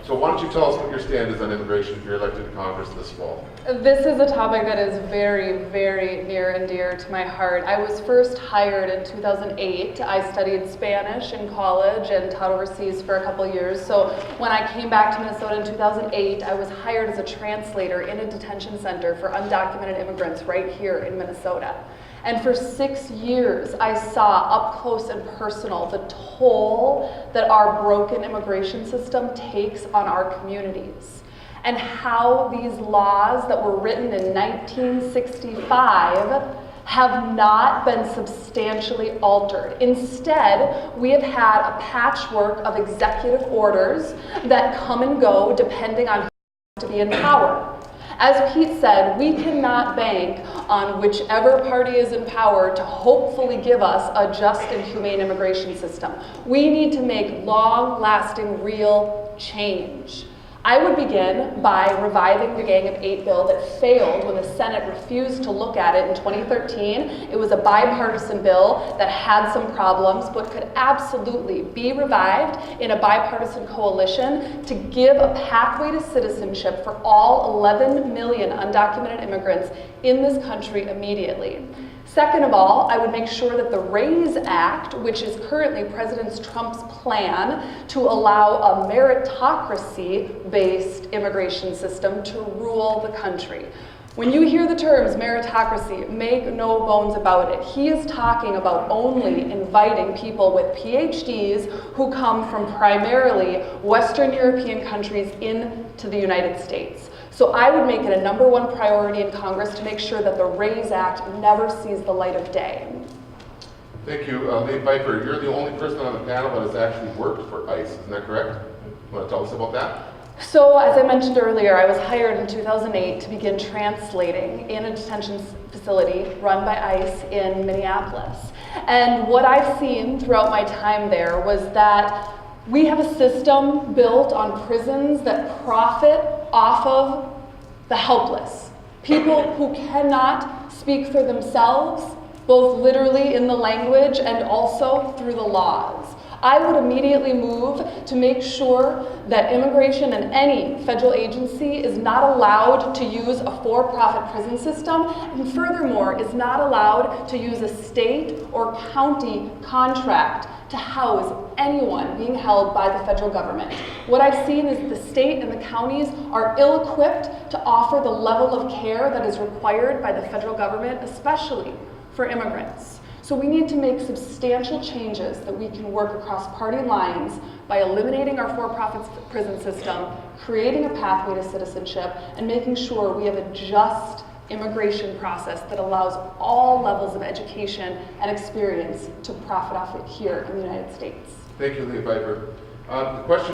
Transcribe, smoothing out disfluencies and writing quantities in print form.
So why don't you tell us what your stand is on immigration if you're elected to Congress this fall? This is a topic that is very, very near and dear to my heart. I was first hired in 2008. I studied Spanish in college and taught overseas for a couple years. So when I came back to Minnesota in 2008, I was hired as a translator in a detention center for undocumented immigrants right here in Minnesota. And for 6 years, I saw up close and personal the toll that our broken immigration system takes on our communities, and how these laws that were written in 1965 have not been substantially altered. Instead, we have had a patchwork of executive orders that come and go depending on who wants to be in power. As Pete said, we cannot bank on whichever party is in power to hopefully give us a just and humane immigration system. We need to make long-lasting, real change. I would begin by reviving the Gang of Eight bill that failed when the Senate refused to look at it in 2013. It was a bipartisan bill that had some problems, but could absolutely be revived in a bipartisan coalition to give a pathway to citizenship for all 11 million undocumented immigrants in this country immediately. Second of all, I would make sure that the RAISE Act, which is currently President Trump's plan to allow a meritocracy-based immigration system to rule the country. When you hear the terms meritocracy, make no bones about it. He is talking about only inviting people with PhDs who come from primarily Western European countries into the United States. So I would make it a #1 priority in Congress to make sure that the RAISE Act never sees the light of day. Thank you. Lee Piper, you're the only person on the panel that has actually worked for ICE, isn't that correct? You want to tell us about that? So, as I mentioned earlier, I was hired in 2008 to begin translating in a detention facility run by ICE in Minneapolis. And what I've seen throughout my time there was that we have a system built on prisons that profit off of the helpless. People who cannot speak for themselves, both literally in the language and also through the laws. I would immediately move to make sure that immigration and any federal agency is not allowed to use a for-profit prison system, and furthermore is not allowed to use a state or county contract to house anyone being held by the federal government. What I've seen is the state and the counties are ill-equipped to offer the level of care that is required by the federal government, especially for immigrants. So we need to make substantial changes that we can work across party lines by eliminating our for-profit prison system, creating a pathway to citizenship, and making sure we have a just immigration process that allows all levels of education and experience to profit off it here in the United States. Thank you, Lee Piper. The question